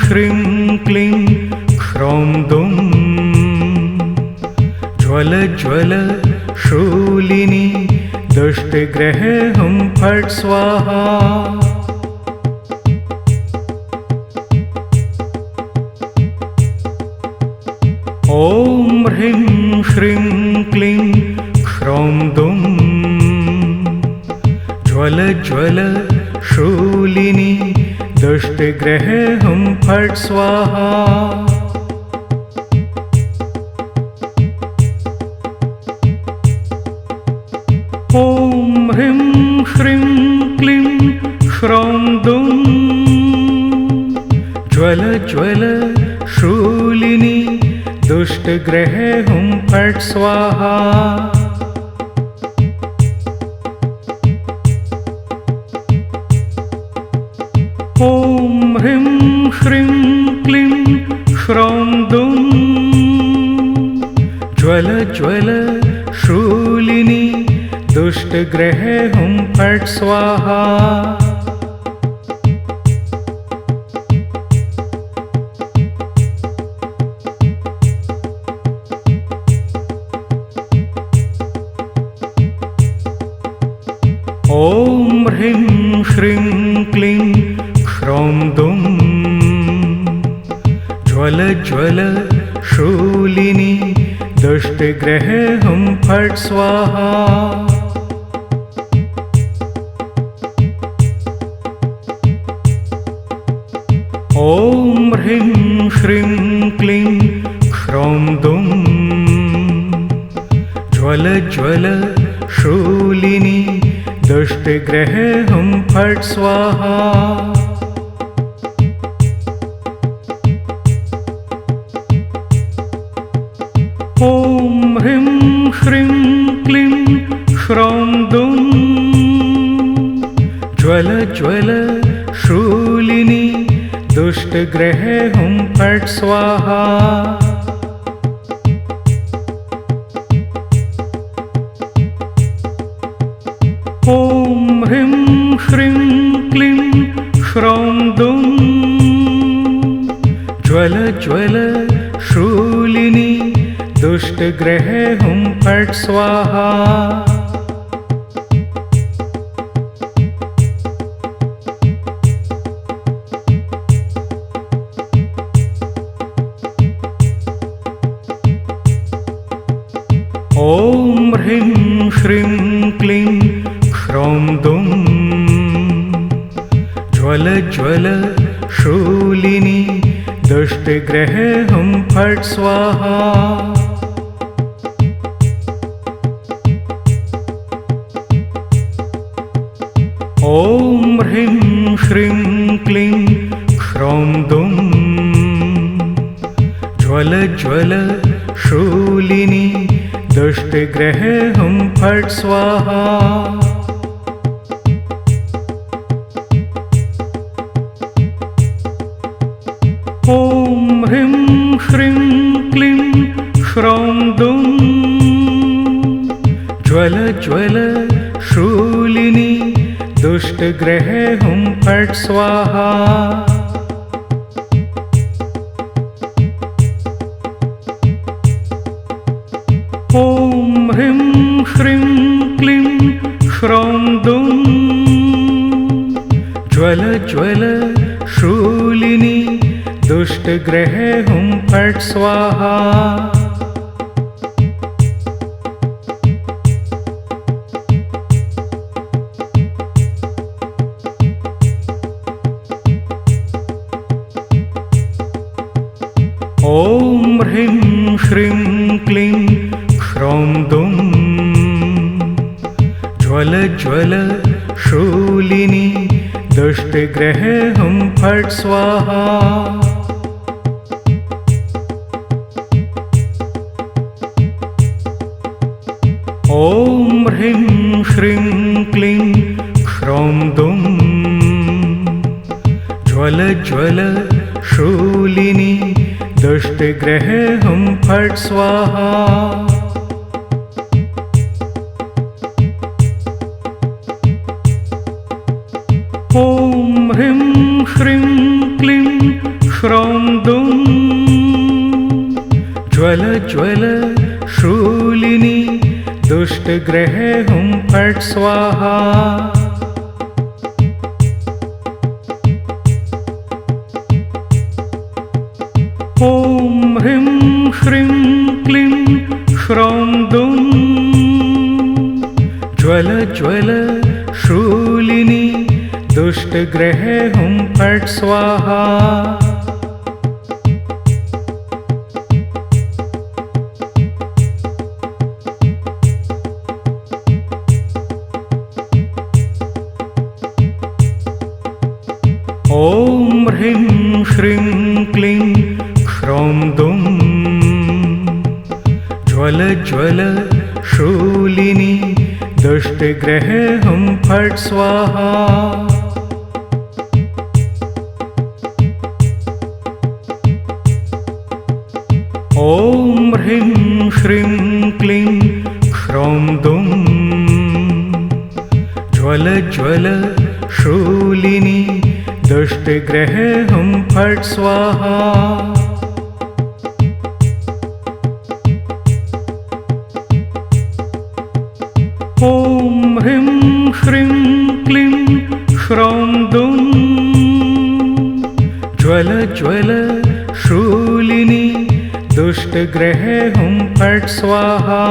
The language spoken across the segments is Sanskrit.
श्रीं क्लीं ह्रौं दुं ज्वल ज्वल शूलिनी दुष्टग्रहे हुं फट् स्वाहा। ॐ ह्रीं श्रीं क्लीं ह्रौं दुं ज्वल ज्वल शूलिनी दुष्टग्रहे हुं फट् स्वाहा। ॐ ह्रीं श्रीं क्लीं ह्रौं दुं ज्वल ज्वल शूलिनी दुष्टग्रहे हुं फट् स्वाहा। ॐ ह्रीं श्रीं क्लीं ह्रौं दुं ज्वल ज्वल शूलिनी दुष्टग्रहे हुं फट् स्वाहा। ॐ ह्रीं श्रीं क्लीं ह्रौं दुं ज्वल ज्वल शूलिनी दुष्टग्रहे हुं फट् स्वाहा। ॐ ह्रीं श्रीं क्लीं ह्रौं दुं ज्वल ज्वल शूलिनी दुष्टग्रहे हुं फट् स्वाहा। ॐ ह्रीं श्रीं क्लीं ह्रौं दुं ज्वल ज्वल शूलिनी दुष्टग्रहे हुं फट् स्वाहा। ॐ ह्रीं श्रीं क्लीं ह्रौं दुं ज्वल ज्वल शूलिनी दुष्टग्रहे हुं फट् स्वाहा। ॐ ह्रीं श्रीं क्लीं ह्रौं दुं ज्वल ज्वल शूलिनी दुष्टग्रहे हुं फट् स्वाहा। ॐ ह्रीं श्रीं क्लीं ह्रौं दुं ज्वल ज्वल शूलिनी दुष्टग्रहे हुं फट् स्वाहा। ॐ ह्रीं श्रीं क्लीं ह्रौं दुं ज्वल ज्वल शूलिनी दुष्टग्रहे हुं फट् स्वाहा। ॐ ह्रीं श्रीं क्लीं ह्रौं दुं ज्वल ज्वल शूलिनी दुष्टग्रहे हुं फट् स्वाहा। ॐ ह्रीं श्रीं क्लीं ह्रौं दुं ज्वल ज्वल शूलिनी दुष्टग्रहे हुं फट् स्वाहा। ॐ ह्रीं श्रीं क्लीं ह्रौं दुं ज्वल ज्वल शूलिनी दुष्टग्रहे हुं फट् स्वाहा। ॐ ह्रीं श्रीं क्लीं ह्रौं दुष्टग्रह हुं फट् स्वाहा। ॐ ह्रीं श्रीं क्लीं श्रौं दुं ज्वल ज्वल शूलिनी दुष्टग्रह हुं फट् स्वाहा। ॐ ह्रीं श्रीं क्लीं श्रौं दुं ज्वल ज्वल शूलिनी दुष्टग्रह हुं फट् स्वाहा। ॐ ह्रीं श्रीं क्लीं श्रौं दुं ज्वल ज्वल शूलिनी दुष्टग्रह हुं फट् स्वाहा। ॐ ह्रीं श्रीं क्लीं श्रौं दुं ज्वल ज्वल शूलिनी दुष्टग्रह हुं फट् स्वाहा।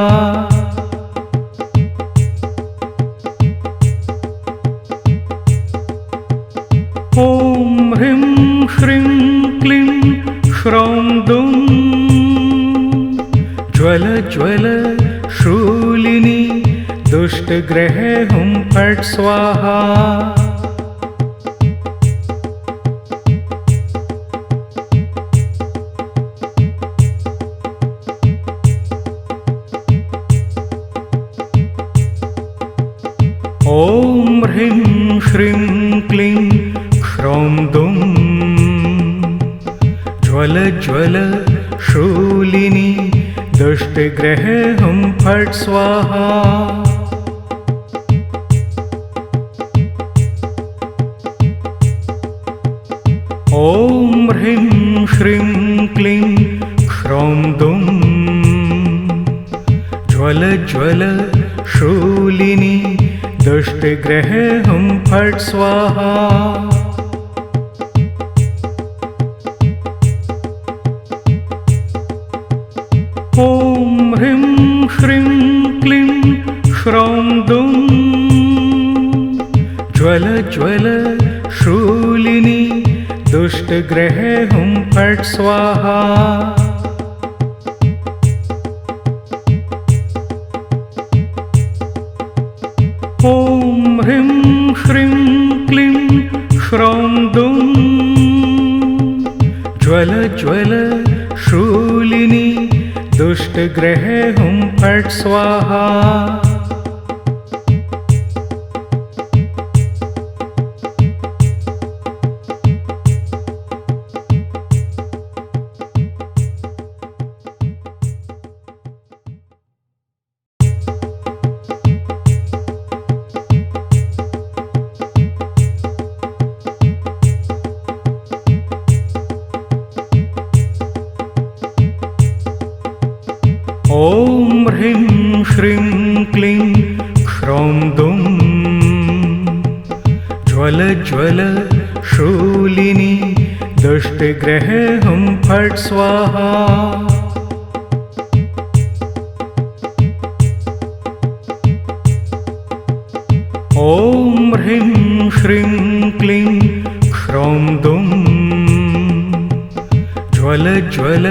ॐ ह्रीं श्रीं क्लीं श्रौं दुं ज्वल ज्वल शूलिनी दुष्टग्रह हुं फट् स्वाहा। ॐ ह्रीं श्रीं क्लीं श्रौं दुं ज्वल ज्वल शूलिनी दुष्टग्रह हुं फट् स्वाहा। ॐ ह्रीं श्रीं क्लीं श्रौं दुं ज्वल ज्वल शूलिनी दुष्टग्रह हुं फट् स्वाहा। ॐ ह्रीं श्रीं क्लीं श्रौं दुं ज्वल ज्वल शूलिनी दुष्टग्रह हुं फट् स्वाहा। ॐ ह्रीं श्रीं क्लीं श्रौं दुं ज्वल ज्वल शूलिनी दुष्टग्रह हुं फट् स्वाहा। ॐ ह्रीं श्रीं क्लीं श्रौं दुं ज्वल ज्वल शूलिनी दुष्टग्रह हुं फट् स्वाहा। ॐ ह्रीं श्रीं क्लीं श्रौं दुं ज्वल ज्वल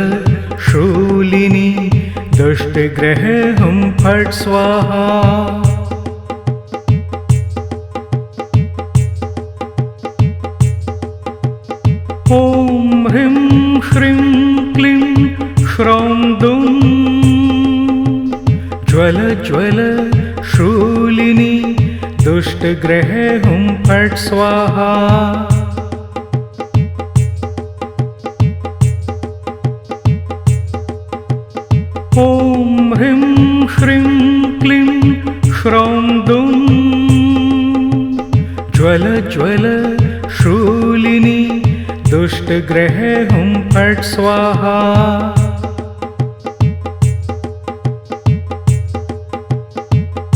शूलिनी दुष्टग्रह हुं फट् स्वाहा। ॐ ह्रीं श्रीं क्लीं श्रौं दुं ज्वल ज्वल शूलिनी दुष्टग्रह हुं फट् स्वाहा। ॐ ह्रीं श्रीं क्लीं श्रौं दुं ज्वल ज्वल शूलिनी दुष्टग्रह हुं फट् स्वाहा। ॐ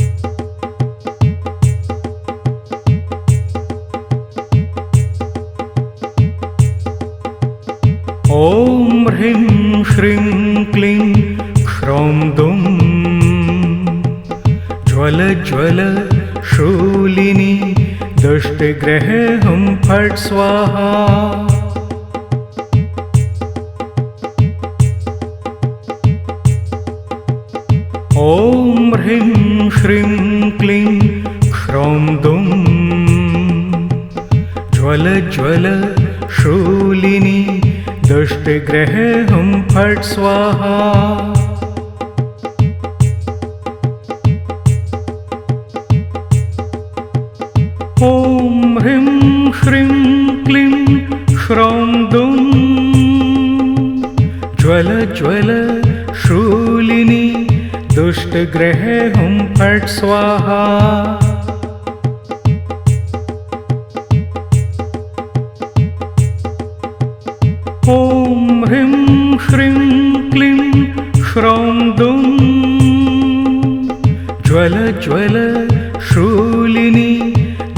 ह्रीं श्रीं क्लीं क्ष्रौं दुं ज्वल ज्वल शूलिनी दुष्टग्रहे हुं फट् स्वाहा। ॐ ह्रीं श्रीं क्लीं क्ष्रौं दुं ज्वल ज्वल शूलिनी दुष्टग्रहे हुं फट् स्वाहा। ॐ ह्रीं श्रीं क्लीं क्ष्रौं दुं ज्वल ज्वल शूलिनी दुष्टग्रहे हुं फट् स्वाहा। ॐ ह्रीं श्रीं क्लीं क्ष्रौं दुं ज्वल ज्वल शूलिनी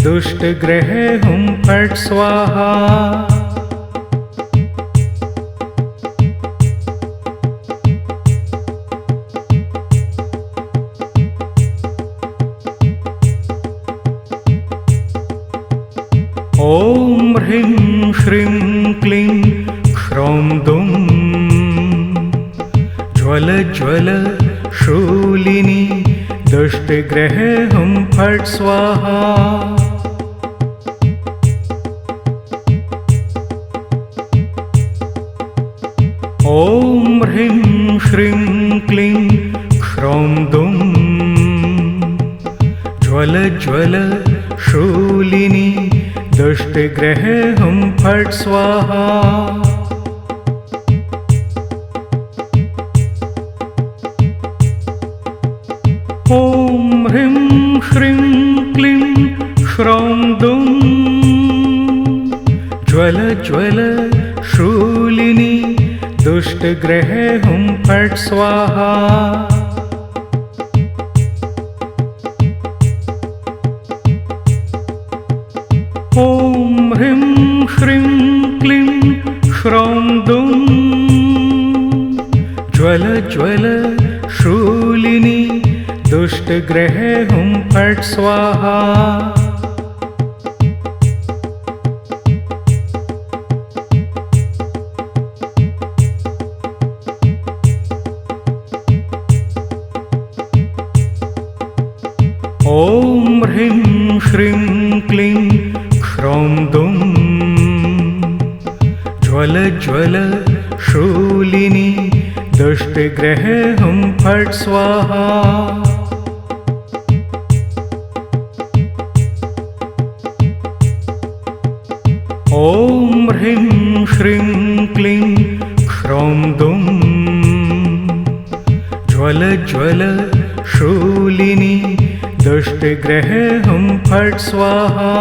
दुष्टग्रहे हुं फट् स्वाहा। ॐ ह्रीं श्रीं क्लीं क्ष्रौं दुं ज्वल ज्वल शूलिनी दुष्टग्रहे हुं फट् स्वाहा। ॐ ह्रीं श्रीं क्लीं क्ष्रौं दुं ज्वल ज्वल शूलिनी दुष्टग्रहे हुं फट् स्वाहा। ॐ ह्रीं श्रीं क्लीं क्ष्रौं दुं ज्वल ज्वल शूलिनी दुष्टग्रहे हुं फट् स्वाहा। ॐ ह्रीं श्रीं क्लीं क्ष्रौं दुं ज्वल ज्वल शूलिनी दुष्टग्रहे हुं फट् स्वाहा। ॐ ह्रीं श्रीं क्लीं क्ष्रौं दुं ज्वल ज्वल शूलिनी दुष्टग्रहे हुं फट् स्वाहा। ॐ ह्रीं श्रीं क्लीं क्ष्रौं दुं ज्वल ज्वल शूलिनी दुष्टग्रहे हुं फट् स्वाहा।